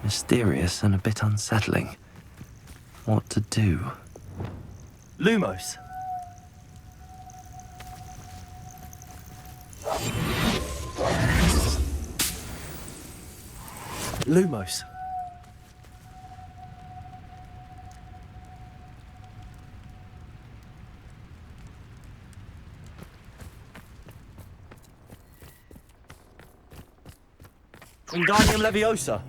Mysterious and a bit unsettling. What to do? Lumos. Lumos. Wingardium Leviosa.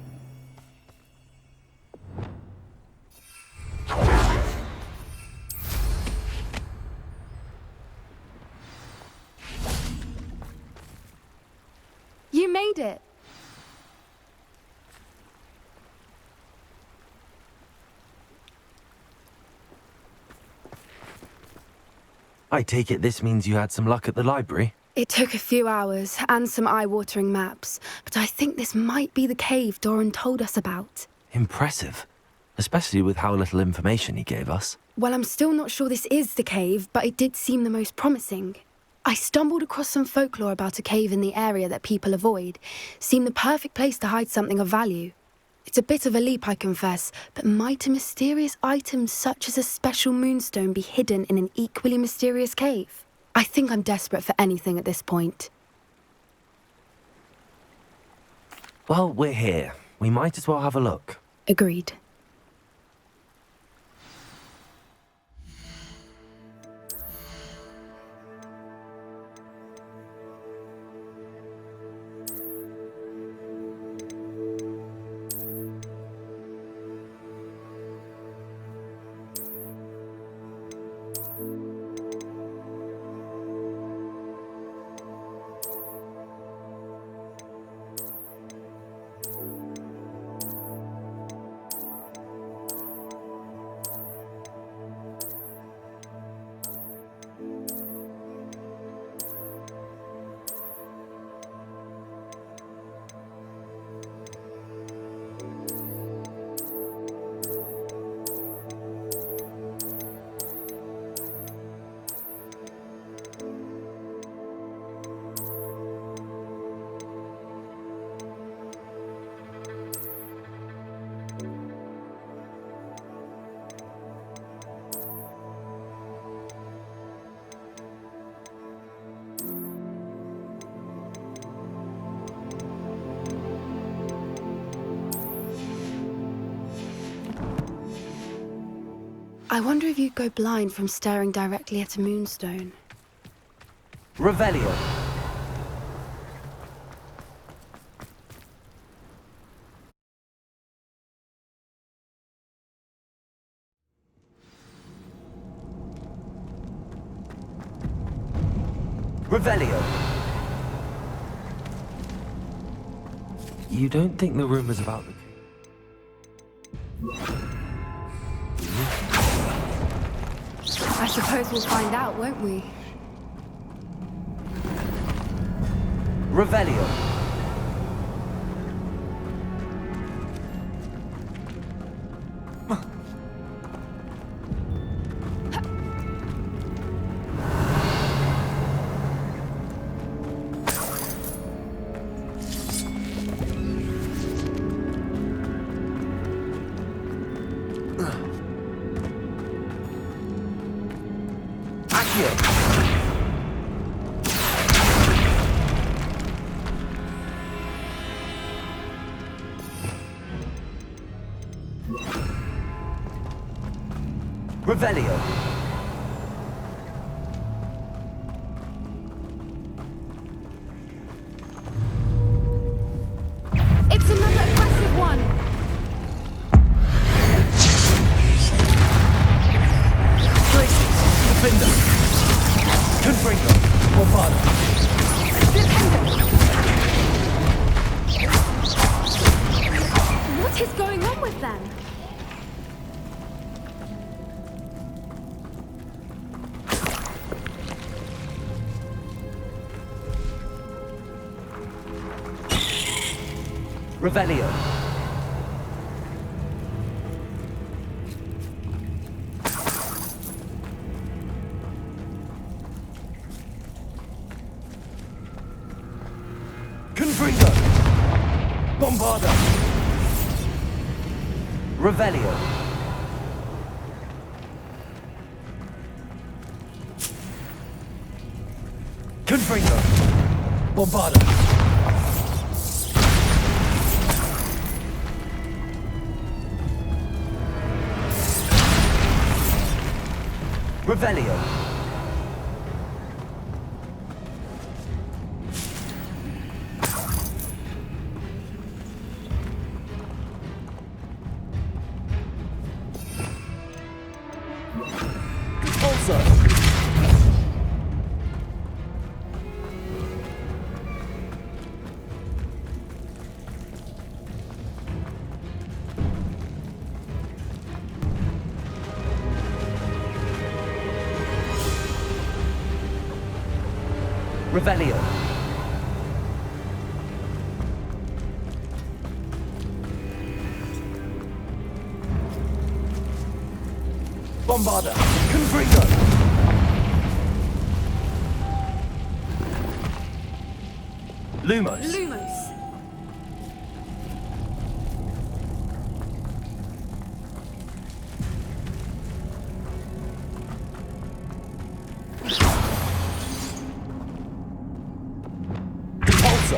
You made it. I take it this means you had some luck at the library? It took a few hours and some eye-watering maps, but I think this might be the cave Doran told us about. Impressive. Especially with how little information he gave us. Well, I'm still not sure this is the cave, but it did seem the most promising. I stumbled across some folklore about a cave in the area that people avoid. Seemed the perfect place to hide something of value. It's a bit of a leap, I confess, but might a mysterious item such as a special moonstone be hidden in an equally mysterious cave? I think I'm desperate for anything at this point. Well, we're here. We might as well have a look. Agreed. I wonder if you'd go blind from staring directly at a moonstone. Revelio. Revelio. You don't think the rumors about the... I suppose we'll find out, won't we? Revelio. Revelio. It's another aggressive one! Traces. Defender. Confringo. Bombada. What is going on with them? Revelio. Confringo. Bombada. Revelio. Confringo. Bombarda. Revelio. Also. Revelio. Bombarda. Confringo. Lumos. Lumos. Impulso.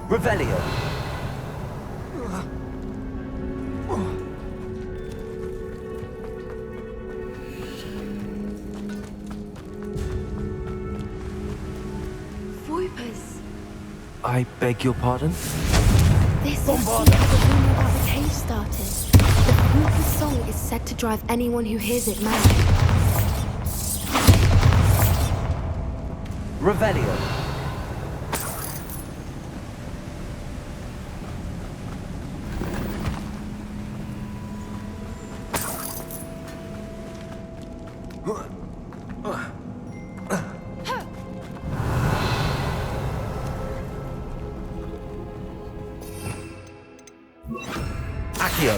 Revelio. Voipers. I beg your pardon? This Bombarda. is the rumor about the cave started. The Voiper song is said to drive anyone who hears it mad. Revelio. Accio.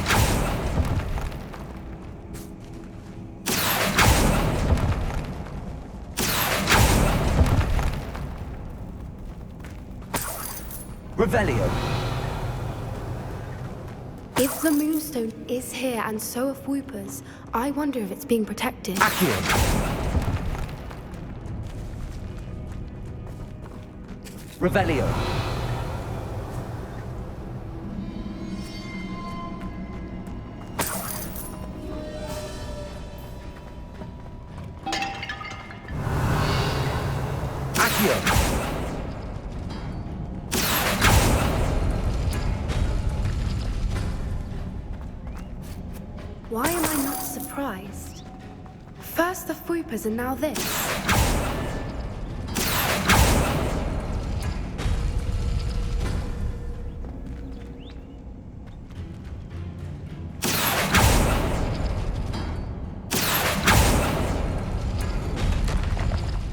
Revelio. If the Moonstone is here and so are Voipers, I wonder if it's being protected. Accio. Revelio. Accio. Why am I not surprised? First the Voipers and now this.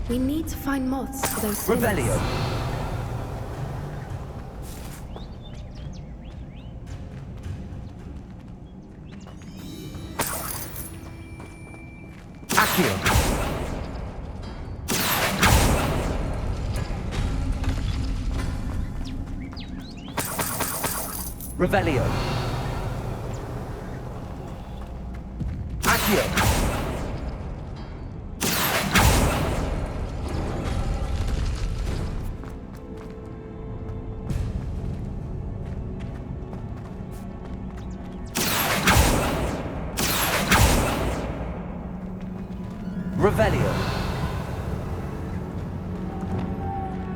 We need to find moths for those things. Revelio. Accio. Revelio. Accio. Revelio.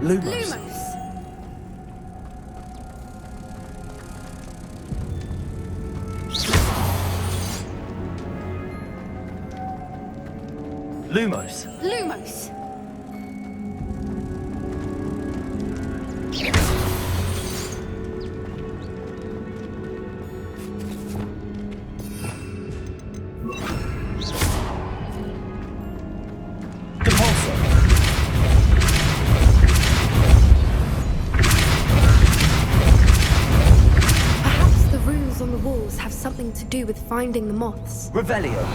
Lumos. Lumos. Lumos! Compulso. with finding the moths. Revelio.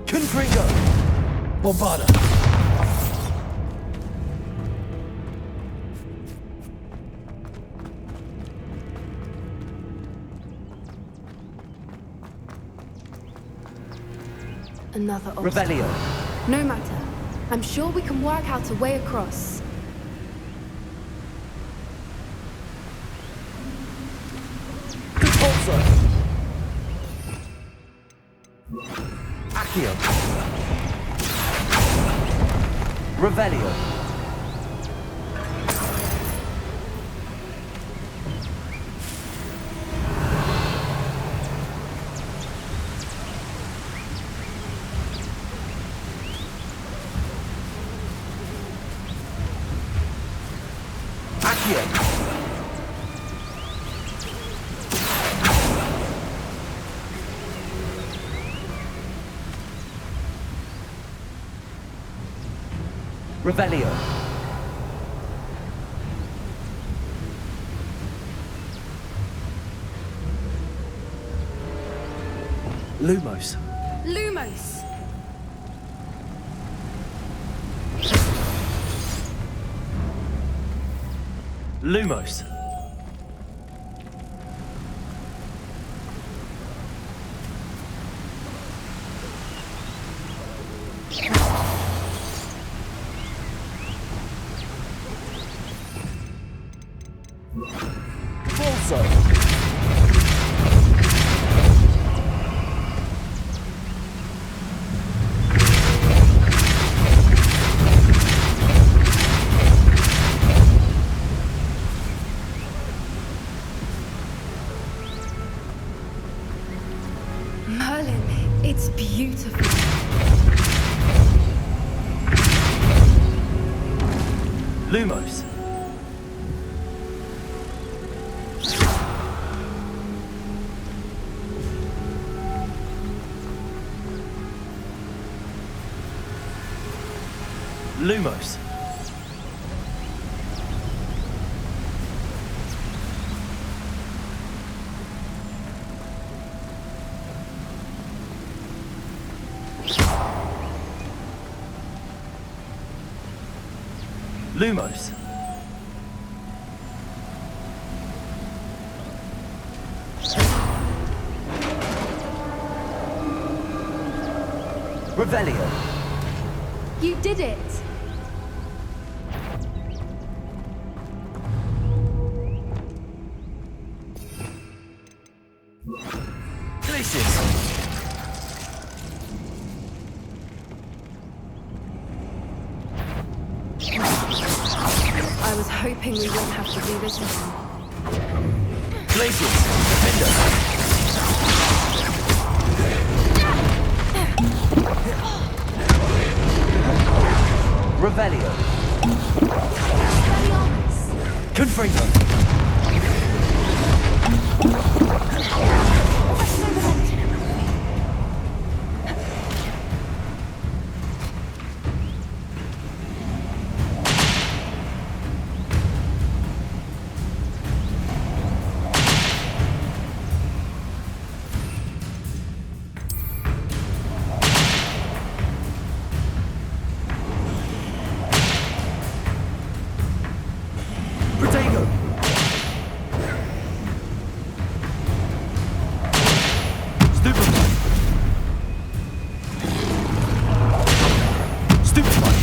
Confringo. Bombarda. Another obstacle. Revelio. No matter. I'm sure we can work out a way across. Compulso. Accio. Revelio. Accio. Revelio. Lumos. Lumos! Lumos. Compulso. Merlin, it's beautiful. Lumos. Lumos. Lumos. Revelio. You did it! Glacius. I was hoping we wouldn't have to do this again. Glacius. Defender. Revelio. Confringo. Protego. Stupefy. Stupefy.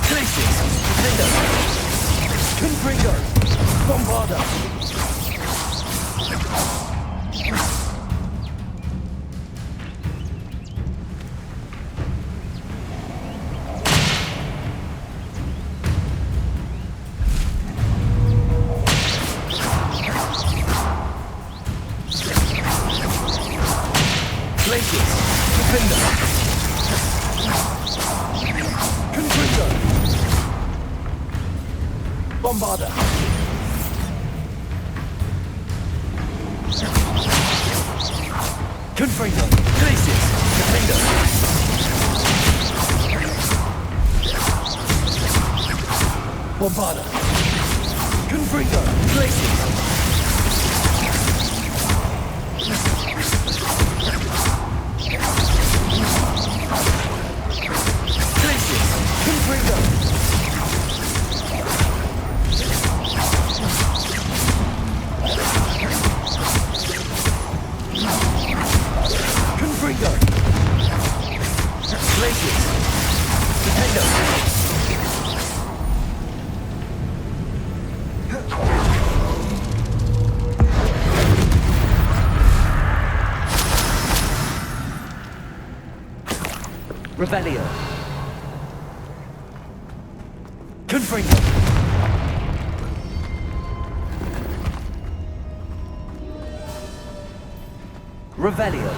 Glacius. Defender. Confringo. Bombarda. Bombarder. Confringo. Glacius. Defender. Bombarder. Confringo. Glacius. Glacius. Confringo. Confringo. Glacius. Defender. Revelio. Confringo. Revelio.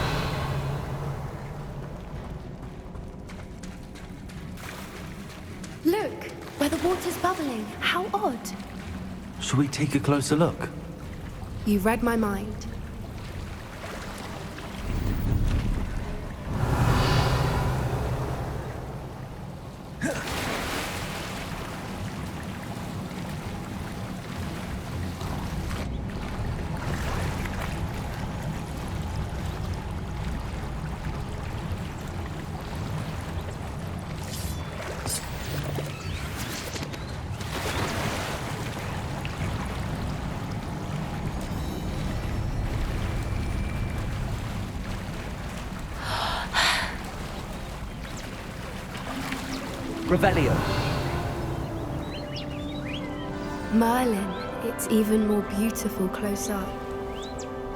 Look, where the water's bubbling. How odd. Shall we take a closer look? You read my mind. Revelio. Merlin, it's even more beautiful close up.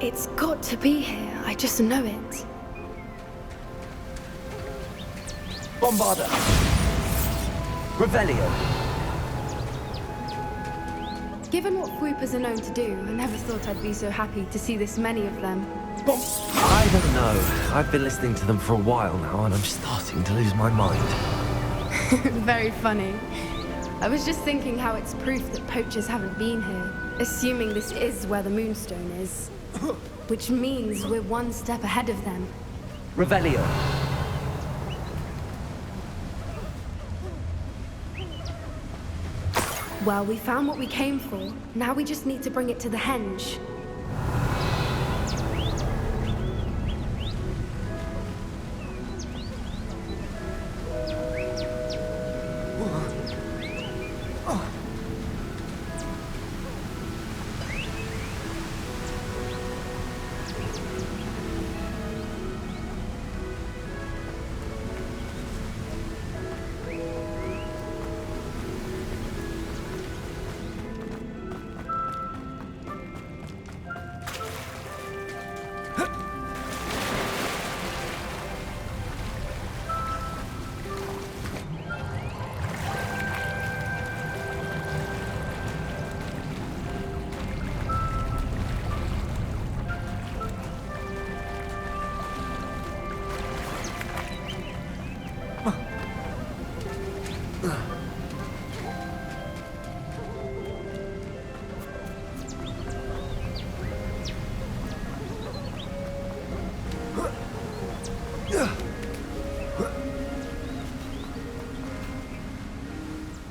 It's got to be here, I just know it. Bombarder. Revelio. Given what Fwoopas are known to do, I never thought I'd be so happy to see this many of them. I don't know. I've been listening to them for a while now, and I'm starting to lose my mind. Very funny. I was just thinking how it's proof that poachers haven't been here, assuming this is where the Moonstone is. Which means we're one step ahead of them. Revelio. Well, we found what we came for. Now we just need to bring it to the henge.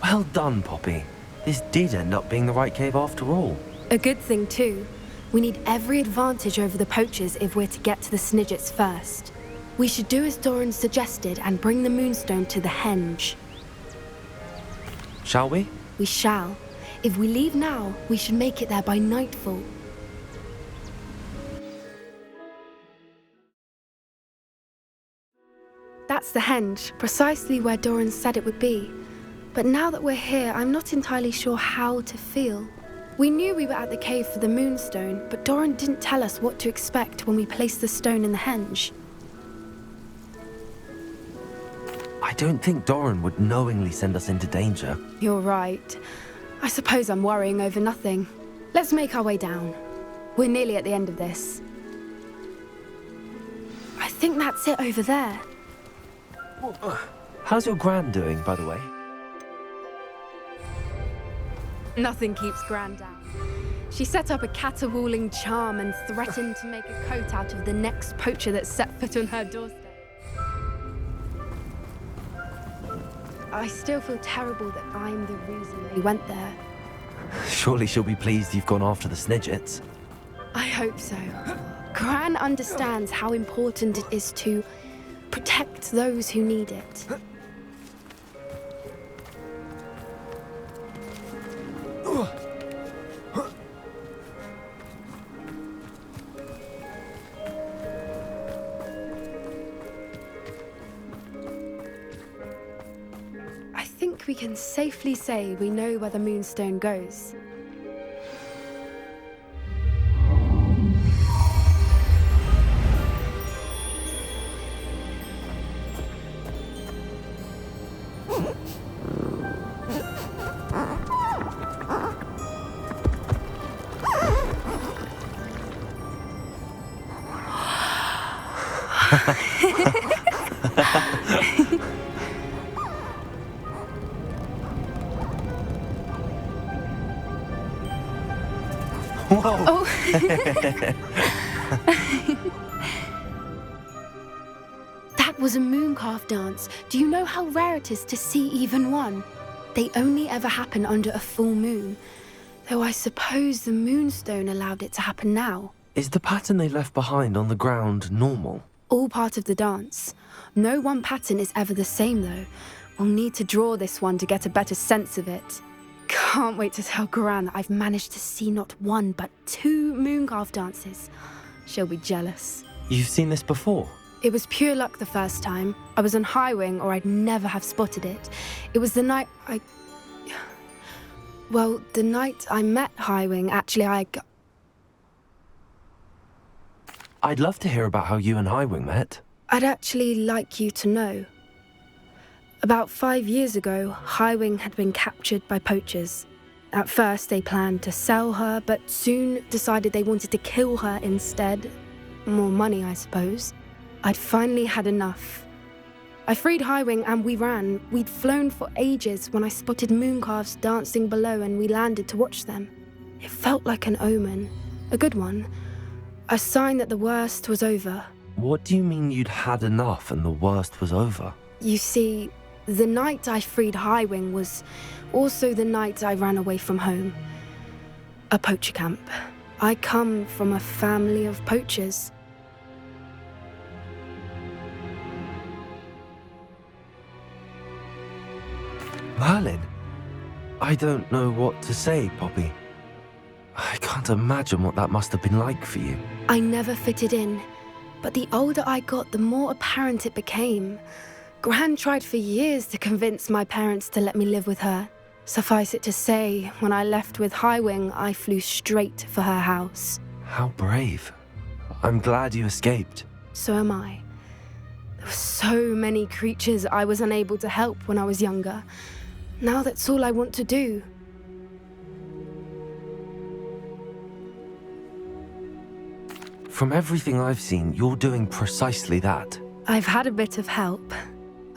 Well done, Poppy. This did end up being the right cave after all. A good thing, too. We need every advantage over the poachers if we're to get to the Snidgets first. We should do as Doran suggested and bring the Moonstone to the henge. Shall we? We shall. If we leave now, we should make it there by nightfall. That's the henge, precisely where Doran said it would be. But now that we're here, I'm not entirely sure how to feel. We knew we were at the cave for the Moonstone, but Doran didn't tell us what to expect when we placed the stone in the henge. I don't think Doran would knowingly send us into danger. You're right. I suppose I'm worrying over nothing. Let's make our way down. We're nearly at the end of this. I think that's it over there. How's your gran doing, by the way? Nothing keeps Gran down. She set up a caterwauling charm and threatened to make a coat out of the next poacher that set foot on her doorstep. I still feel terrible that I'm the reason they went there. Surely she'll be pleased you've gone after the Snidgets. I hope so. Gran understands how important it is to protect those who need it. I think we can safely say we know where the Moonstone goes. Whoa! Oh. That was a mooncalf dance. Do you know how rare it is to see even one? They only ever happen under a full moon. Though I suppose the Moonstone allowed it to happen now. Is the pattern they left behind on the ground normal? All part of the dance. No one pattern is ever the same, though. We'll need to draw this one to get a better sense of it. Can't wait to tell Gran that I've managed to see not one, but 2 mooncalf dances. She'll be jealous. You've seen this before? It was pure luck the first time. I was on Highwing, or I'd never have spotted it. It was the night Well, the night I met Highwing, actually, I'd love to hear about how you and Highwing met. I'd actually like you to know. About 5 years ago, Highwing had been captured by poachers. At first, they planned to sell her, but soon decided they wanted to kill her instead. More money, I suppose. I'd finally had enough. I freed Highwing and we ran. We'd flown for ages when I spotted mooncalves dancing below and we landed to watch them. It felt like an omen. A good one. A sign that the worst was over. What do you mean you'd had enough and the worst was over? You see, the night I freed Highwing was also the night I ran away from home. A poacher camp. I come from a family of poachers. Merlin? I don't know what to say, Poppy. I can't imagine what that must have been like for you. I never fitted in, but the older I got, the more apparent it became. Gran tried for years to convince my parents to let me live with her. Suffice it to say, when I left with Highwing, I flew straight for her house. How brave. I'm glad you escaped. So am I. There were so many creatures I was unable to help when I was younger. Now that's all I want to do. From everything I've seen, you're doing precisely that. I've had a bit of help.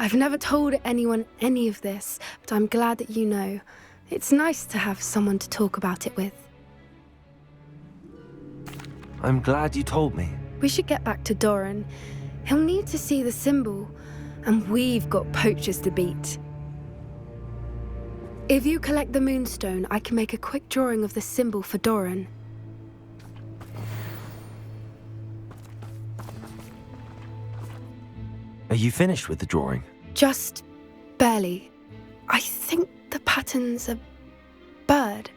I've never told anyone any of this, but I'm glad that you know. It's nice to have someone to talk about it with. I'm glad you told me. We should get back to Doran. He'll need to see the symbol, and we've got poachers to beat. If you collect the Moonstone, I can make a quick drawing of the symbol for Doran. Are you finished with the drawing? Just barely. I think the pattern's a bird.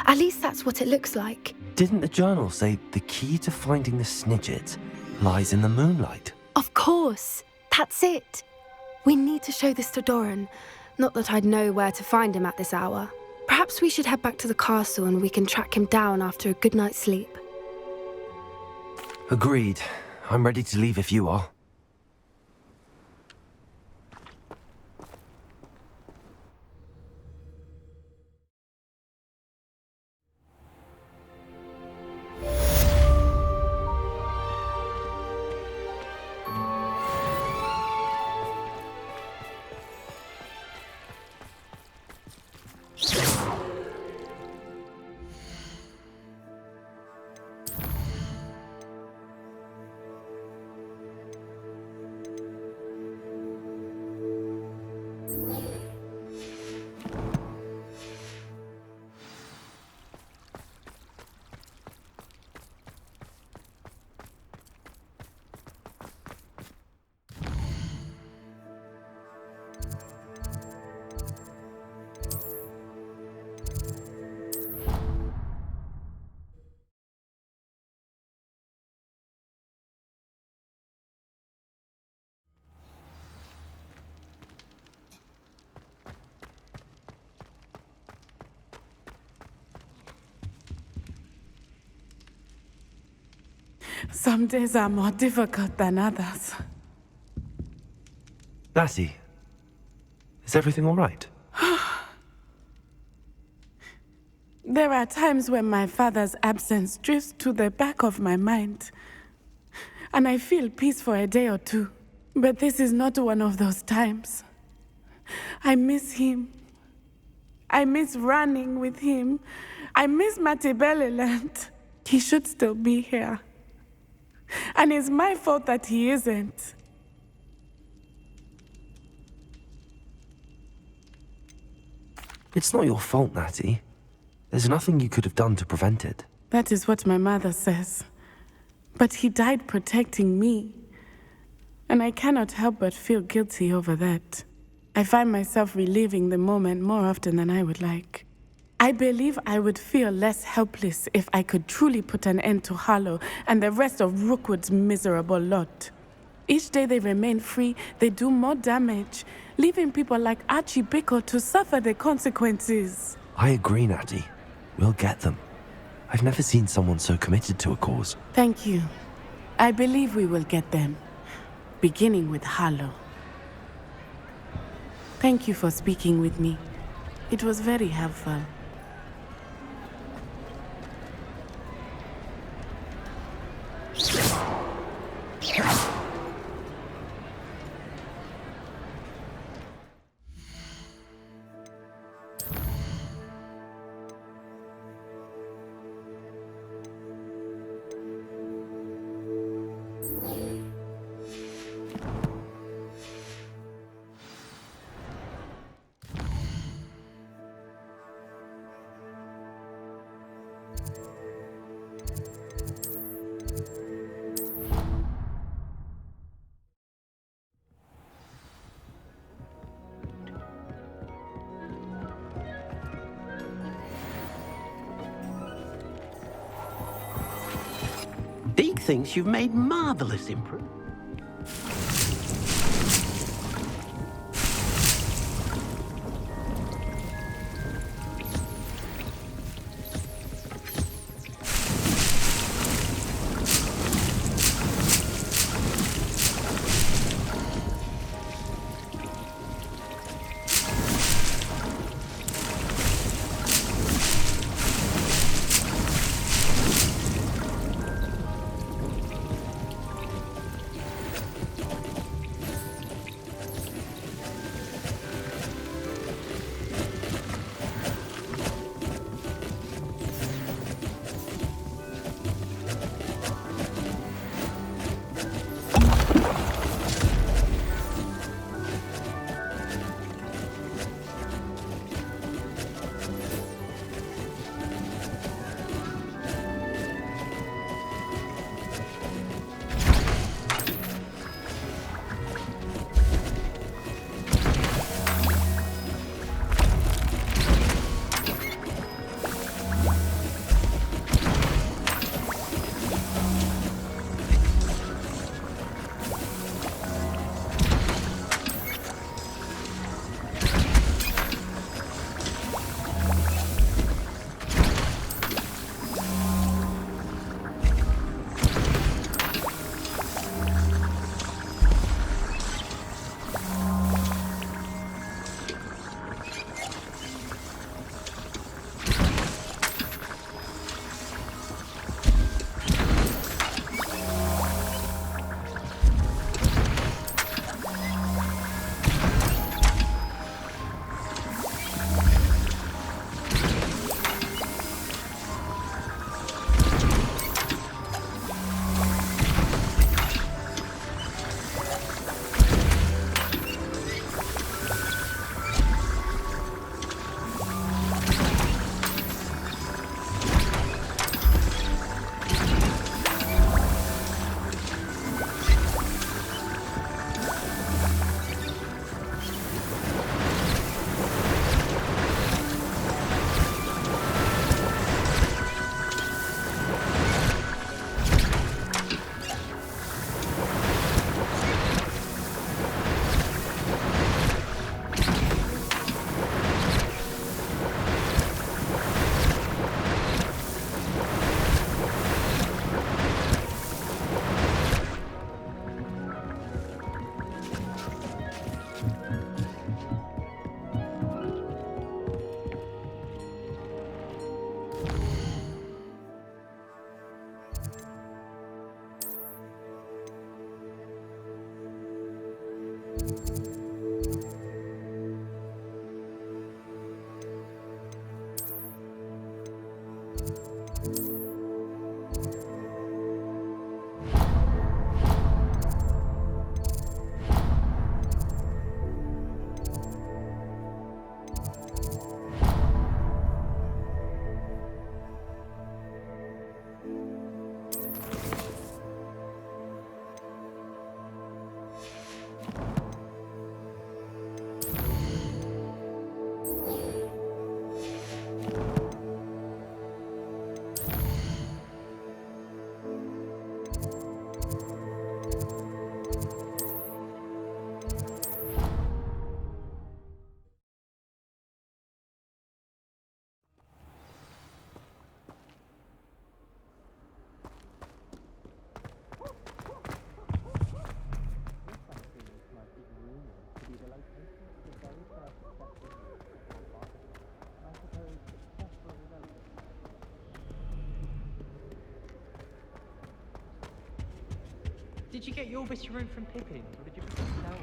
At least that's what it looks like. Didn't the journal say the key to finding the Snidget lies in the moonlight? Of course. That's it. We need to show this to Doran. Not that I'd know where to find him at this hour. Perhaps we should head back to the castle and we can track him down after a good night's sleep. Agreed. I'm ready to leave if you are. Some days are more difficult than others. Lassie, is everything all right? There are times when my father's absence drifts to the back of my mind, and I feel peace for a day or two. But this is not one of those times. I miss him. I miss running with him. I miss Matebeleland. He should still be here. And it's my fault that he isn't. It's not your fault, Natty. There's nothing you could have done to prevent it. That is what my mother says. But he died protecting me. And I cannot help but feel guilty over that. I find myself reliving the moment more often than I would like. I believe I would feel less helpless if I could truly put an end to Harlow and the rest of Rookwood's miserable lot. Each day they remain free, they do more damage, leaving people like Archie Bickle to suffer the consequences. I agree, Natty. We'll get them. I've never seen someone so committed to a cause. Thank you. I believe we will get them, beginning with Harlow. Thank you for speaking with me. It was very helpful. Deke thinks you've made marvelous improvements. Did you get your Wisheroo from Pippin, or did you pick it out?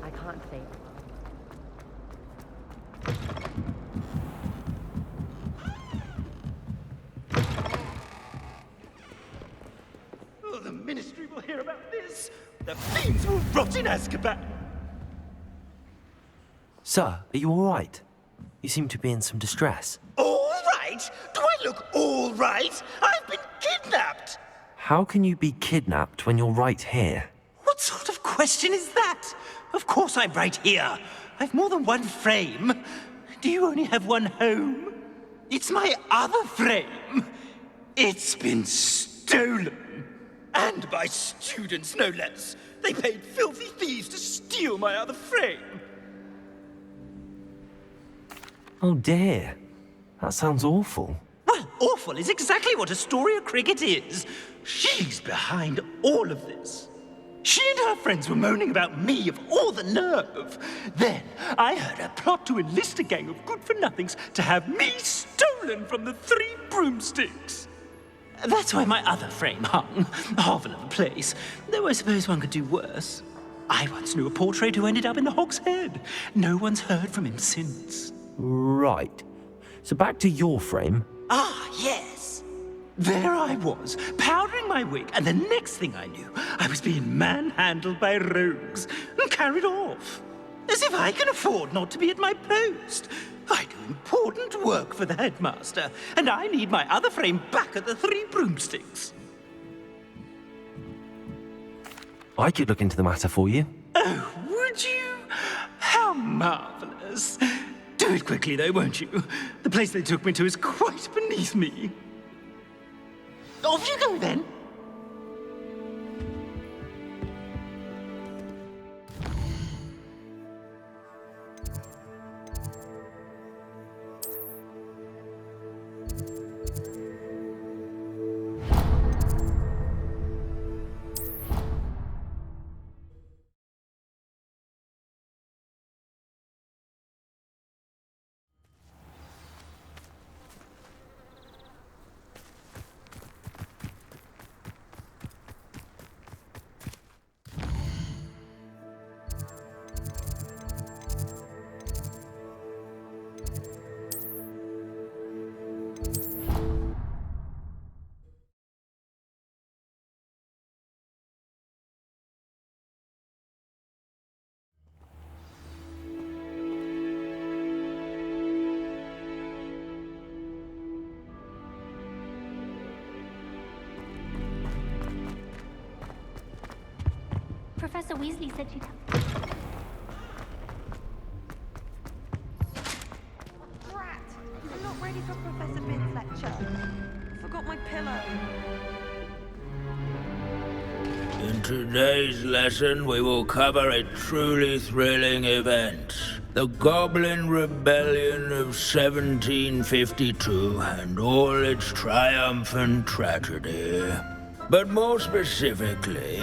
I can't say. Oh, the Ministry will hear about this. The fiends will rot in Azkaban. Sir, are you all right? You seem to be in some distress. All right? Do I look all right? I've been kidnapped. How can you be kidnapped when you're right here? What sort of question is that? Of course I'm right here. I've more than one frame. Do you only have one home? It's my other frame. It's been stolen. And by students, no less. They paid filthy thieves to steal my other frame. Oh dear. That sounds awful. Well, awful is exactly what Astoria Cricket is. She's behind all of this. She and her friends were moaning about me of all the nerve. Then I heard her plot to enlist a gang of good-for-nothings to have me stolen from the Three Broomsticks. That's where my other frame hung. A hovel of a place. Though I suppose one could do worse. I once knew a portrait who ended up in the Hog's Head. No one's heard from him since. Right. So back to your frame. Ah, yes. There I was, powdering my wig, and the next thing I knew, I was being manhandled by rogues and carried off. As if I can afford not to be at my post. I do important work for the headmaster, and I need my other frame back at the Three Broomsticks. I could look into the matter for you. Oh, would you? How marvelous. Do it quickly, though, won't you? The place they took me to is quite beneath me. Off you go, then. Professor Weasley said you'd... Brat! I'm not ready for Professor Binns' lecture. Forgot my pillow. In today's lesson, we will cover a truly thrilling event. The Goblin Rebellion of 1752 and all its triumphant tragedy. But more specifically,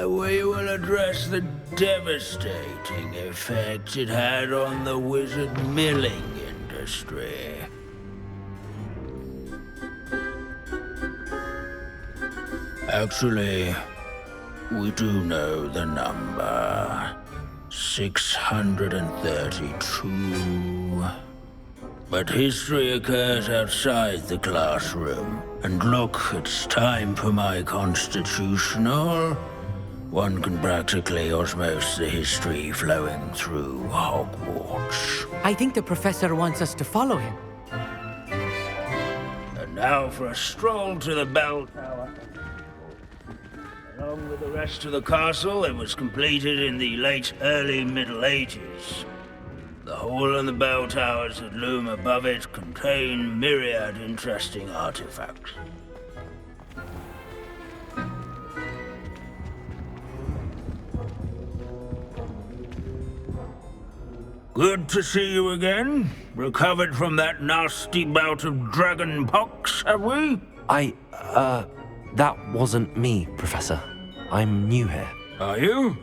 we will address the devastating effect it had on the wizard milling industry. Actually, we do know the number. 632. But history occurs outside the classroom. And look, it's time for my constitutional. One can practically osmose the history flowing through Hogwarts. I think the professor wants us to follow him. And now for a stroll to the bell tower. Along with the rest of the castle, it was completed in the late early Middle Ages. The hall and the bell towers that loom above it contain myriad interesting artifacts. Good to see you again. Recovered from that nasty bout of dragon pox, have we? That wasn't me, Professor. I'm new here. Are you?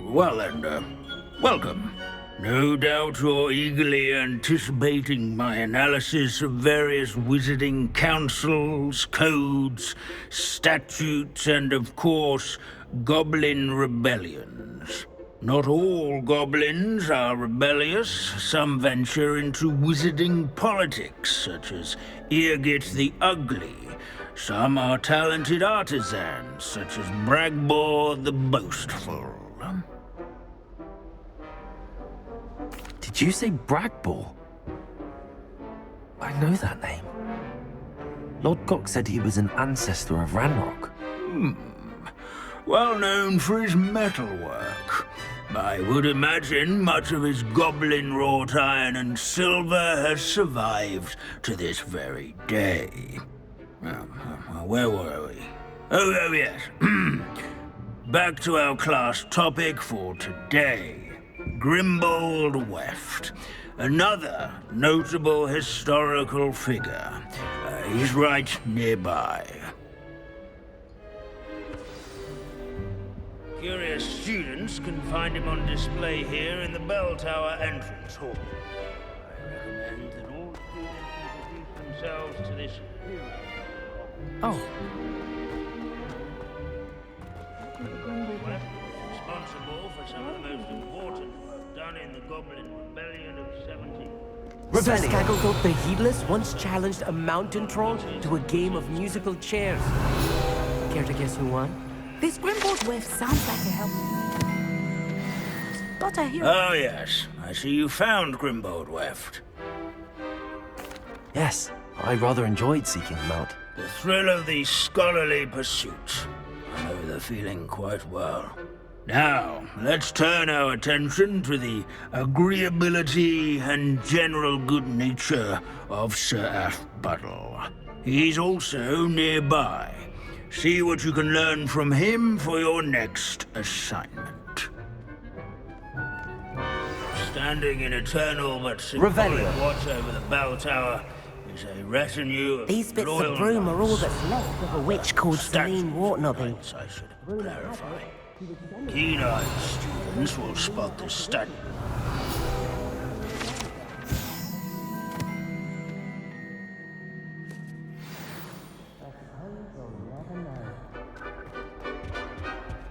Well then, welcome. No doubt you're eagerly anticipating my analysis of various wizarding councils, codes, statutes, and of course, goblin rebellions. Not all goblins are rebellious. Some venture into wizarding politics, such as Irgit the Ugly. Some are talented artisans, such as Bragbor the Boastful. Did you say Bragbor? I know that name. Lord Gok said he was an ancestor of Ranrock. Well known for his metalwork. I would imagine much of his goblin-wrought iron and silver has survived to this very day. Where were we? Oh yes. Back to our class topic for today. Grimbold Weft. Another notable historical figure. He's right nearby. Curious students can find him on display here in the bell tower entrance hall. I recommend that all students introduce themselves to this period. Oh, Responsible for some of the most important work done in the Goblin Rebellion of 17. Sir Skagglegoat the Heedless once challenged a mountain troll to a game of musical chairs. Care to guess who won? This Grimbold Weft sounds like a help. But I hear... Oh yes, I see you found Grimbold Weft. Yes, I rather enjoyed seeking him out. The thrill of the scholarly pursuit. I know the feeling quite well. Now, let's turn our attention to the agreeability and general good nature of Sir Aphbuttle. He's also nearby. See what you can learn from him for your next assignment. Standing in eternal but symbolic watch over the bell tower is a retinue of These bits loyal of broom are all knights. that's left of a witch called Celine Wartnobby. I should clarify. Keen-eyed students will spot this statue.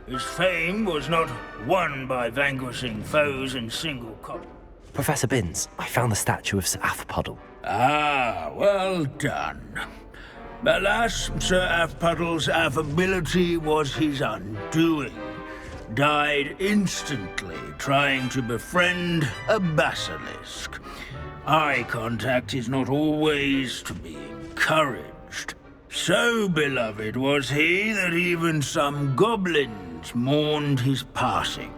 His fame was not won by vanquishing foes in single combat. Professor Binns, I found the statue of Sir Aphpuddle. Ah, well done. Alas, Sir Aphpuddle's affability was his undoing. Died instantly trying to befriend a basilisk. Eye contact is not always to be encouraged. So beloved was he that even some goblins mourned his passing.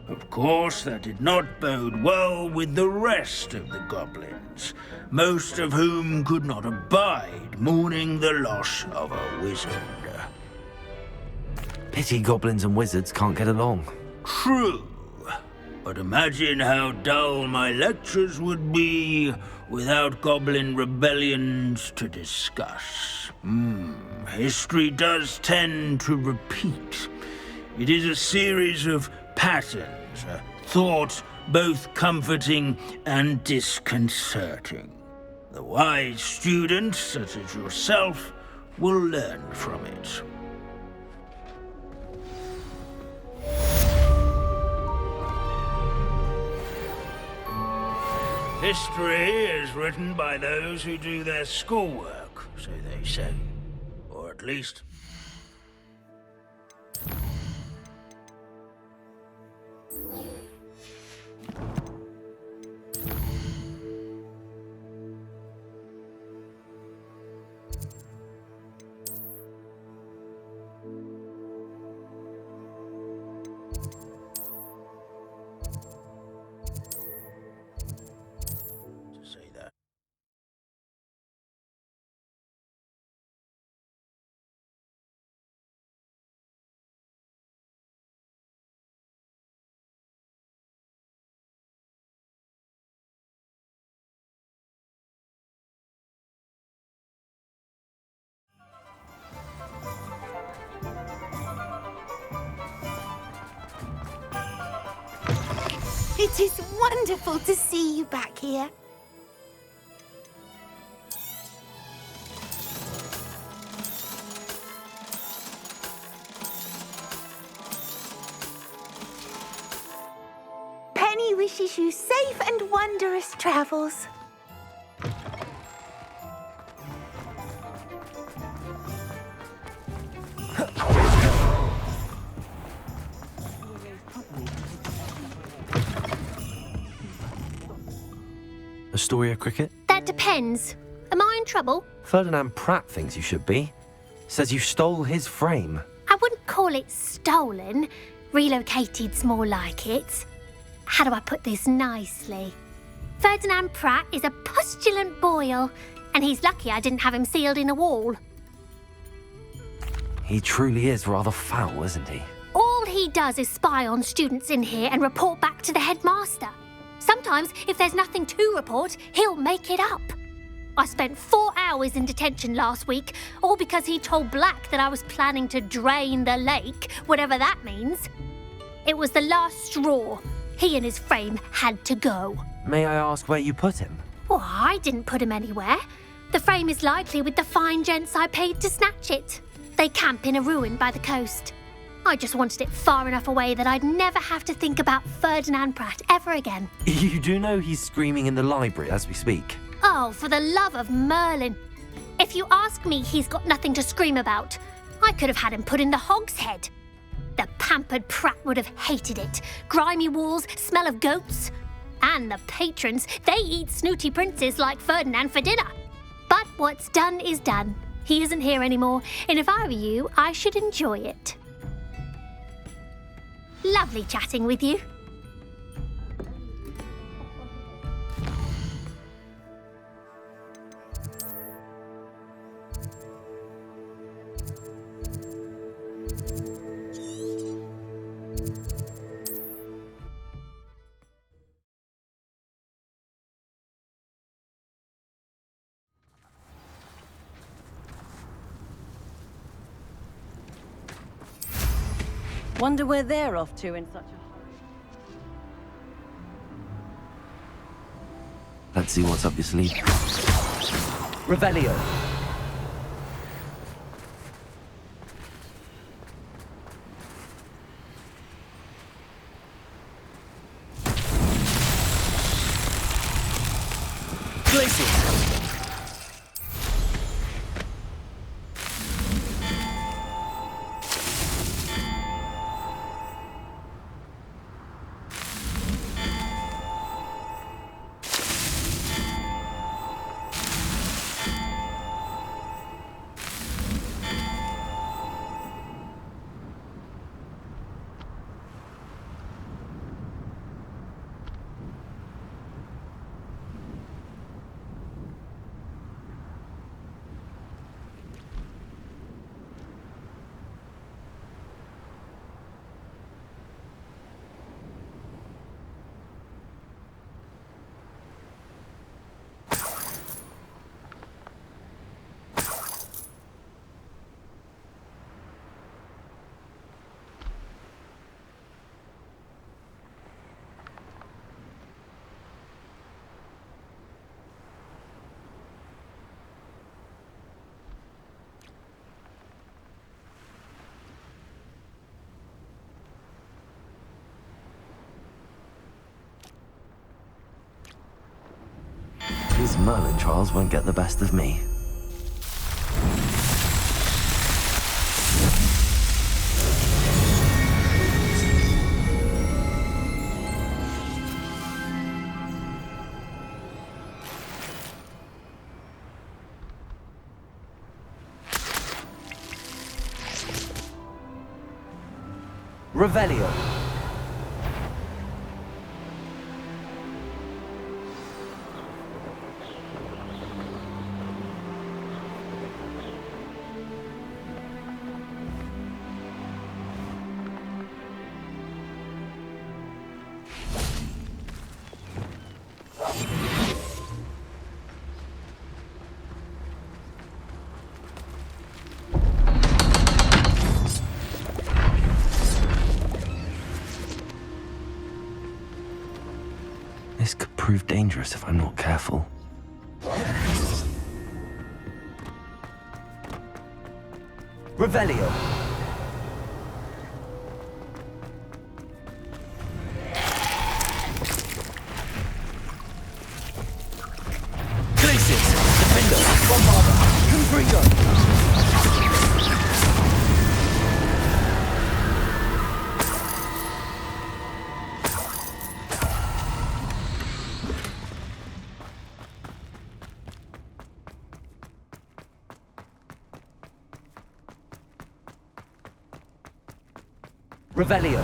Of course, that did not bode well with the rest of the goblins, most of whom could not abide mourning the loss of a wizard. Pity goblins and wizards can't get along. True, but imagine how dull my lectures would be without goblin rebellions to discuss. History does tend to repeat. It is a series of patterns, a thought both comforting and disconcerting. The wise student, such as yourself, will learn from it. History is written by those who do their schoolwork, so they say. Or at least It is wonderful to see you back here. Penny wishes you safe and wondrous travels. Astoria Cricket? That depends. Am I in trouble? Ferdinand Pratt thinks you should be. Says you stole his frame. I wouldn't call it stolen. Relocated's more like it. How do I put this nicely? Ferdinand Pratt is a postulant boil, and he's lucky I didn't have him sealed in a wall. He truly is rather foul, isn't he? All he does is spy on students in here and report back to the headmaster. Sometimes, if there's nothing to report, he'll make it up. I spent 4 hours in detention last week, all because he told Black that I was planning to drain the lake, whatever that means. It was the last straw. He and his frame had to go. May I ask where you put him? Well, I didn't put him anywhere. The frame is likely with the fine gents I paid to snatch it. They camp in a ruin by the coast. I just wanted it far enough away that I'd never have to think about Ferdinand Pratt ever again. You do know he's screaming in the library as we speak. Oh, for the love of Merlin. If you ask me, he's got nothing to scream about. I could have had him put in the hogshead. The pampered Pratt would have hated it. Grimy walls, smell of goats. And the patrons, they eat snooty princes like Ferdinand for dinner. But what's done is done. He isn't here anymore, and if I were you, I should enjoy it. Lovely chatting with you. Wonder where they're off to in such a hurry. Let's see what's up your sleeve. Revelio. Glacius. These Merlin trials won't get the best of me. Revelio. prove dangerous if I'm not careful. Revelio. Glacius. Defender. Bombarder. Confringo. Revelio.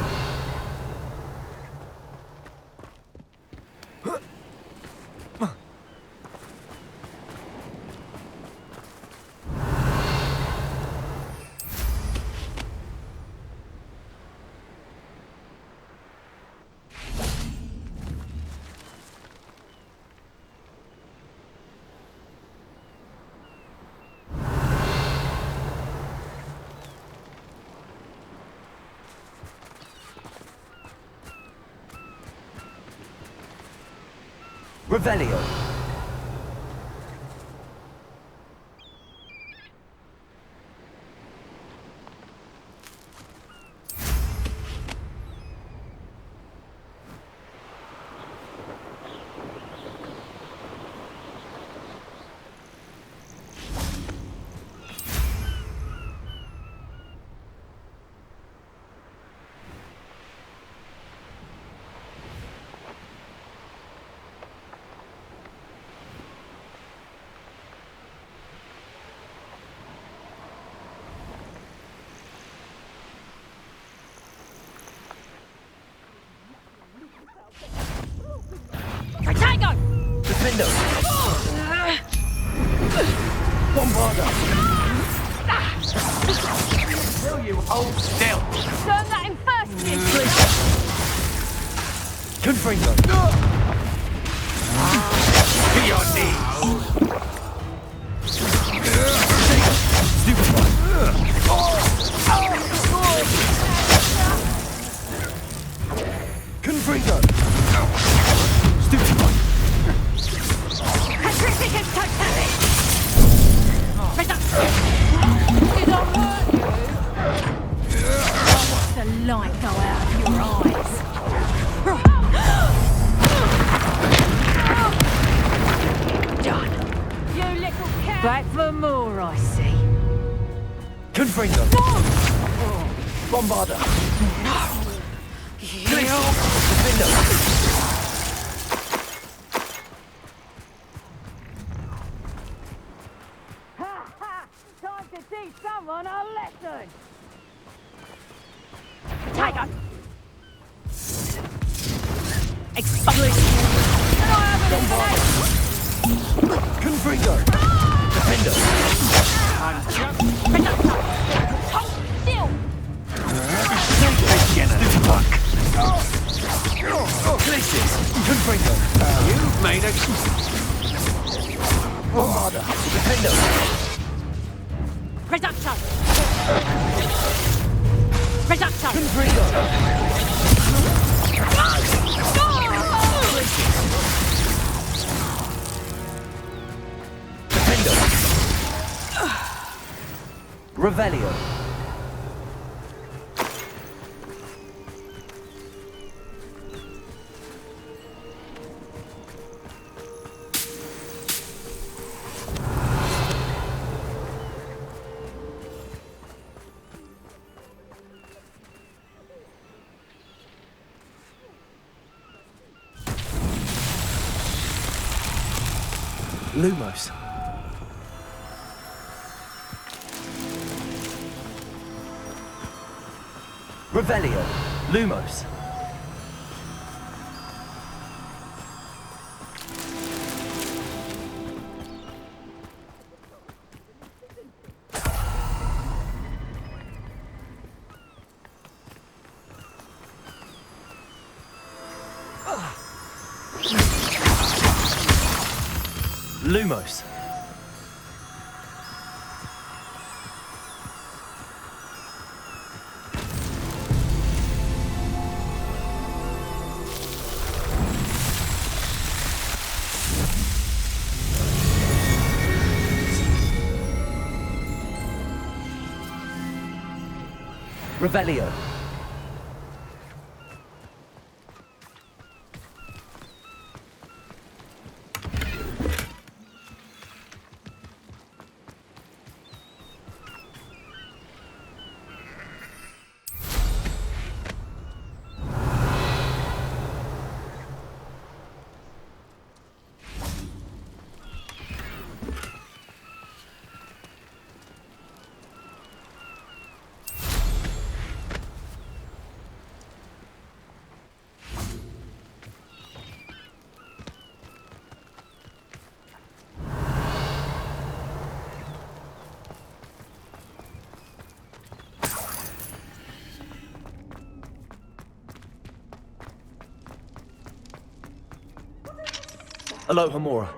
Revelio. Protego! Defender. Bombarder. Will you hold still? Turn that in first, you Confringo. To your knees. Stupid one. Confringo. Stupid one. Patricius Totemic! Reduction! Did I hurt you? What's the light go out of your eyes? Done. You little cat! Back for more, I see. Confringo. Bombarder. Glacius. Defender. Time to teach someone a lesson! Tiger! Expose! Confringo. Defender. Hold still! Stupid one. Glacius. Confringo. You've made a... Bombarder. Defender. Reduction! Reduction! Confringo. Defender. Revelio. Lumos. Revelio. Lumos. Lumos. Revelio. Aloha, Mora.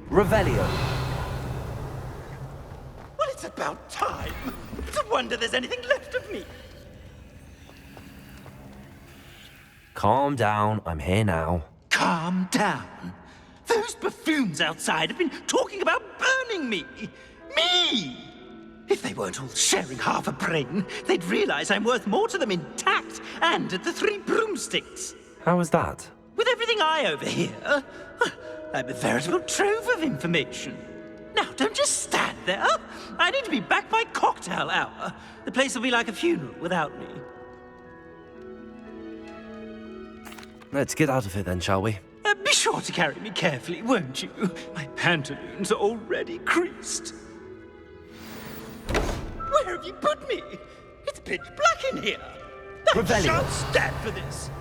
Revelio. Well, it's about time. It's a wonder there's anything left of me. Calm down, I'm here now. Calm down. Those buffoons outside have been talking about burning me. Me! If they weren't all sharing half a brain, they'd realize I'm worth more to them intact and at the Three Broomsticks. How was that? With everything I overhear, I'm a veritable trove of information. Now, don't just stand there. I need to be back by cocktail hour. The place will be like a funeral without me. Let's get out of here then, shall we? Be sure to carry me carefully, won't you? My pantaloons are already creased. Where have you put me? It's pitch black in here. I shan't stand for this.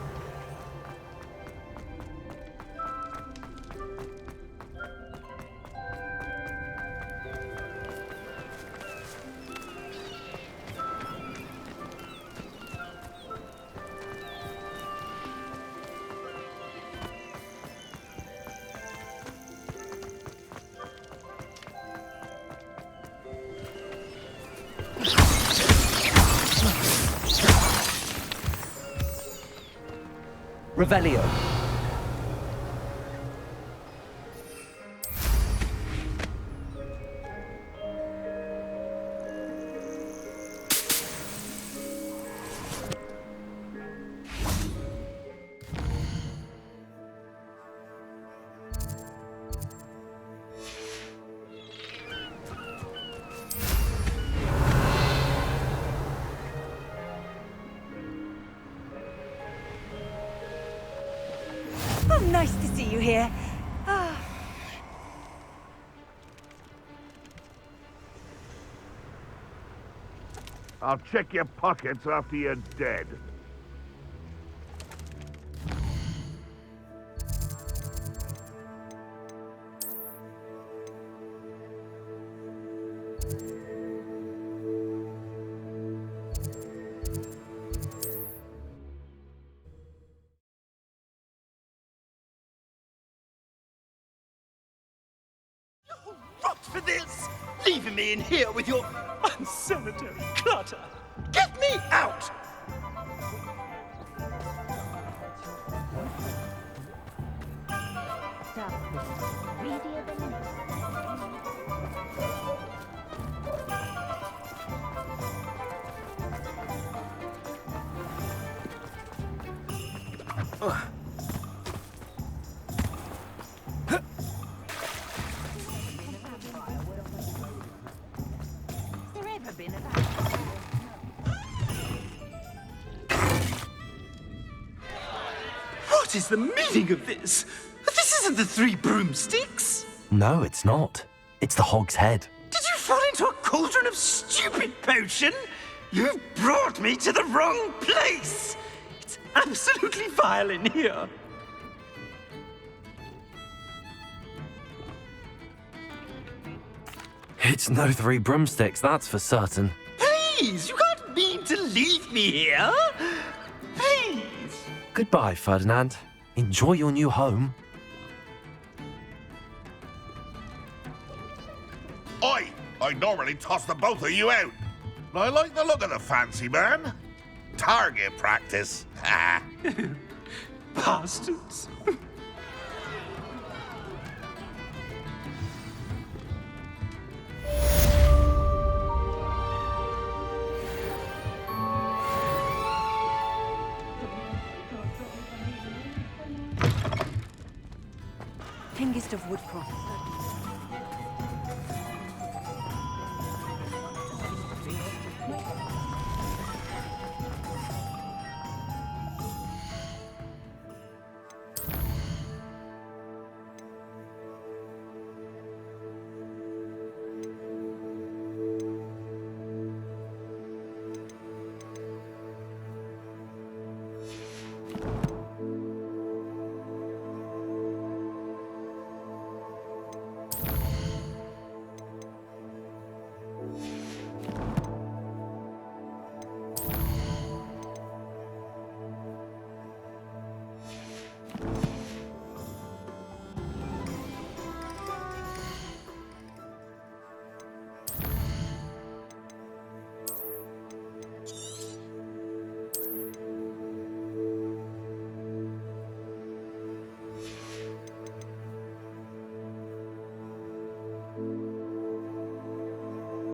Revelio. Oh, nice to see you here. Ah. I'll check your pockets after you're dead. Rot for this! Leaving me in here with your unsanitary clutter! Get me out! What is the meaning of this? This isn't the Three Broomsticks! No, it's not. It's the Hog's Head. Did you fall into a cauldron of stupid potion? You've brought me to the wrong place! It's absolutely vile in here. It's no Three Broomsticks, that's for certain. Please, you can't mean to leave me here. Please. Goodbye, Ferdinand. Enjoy your new home. Oi! I normally toss the both of you out. I like the look of the fancy man. Target practice. Bastards. Hengist of Woodcroft.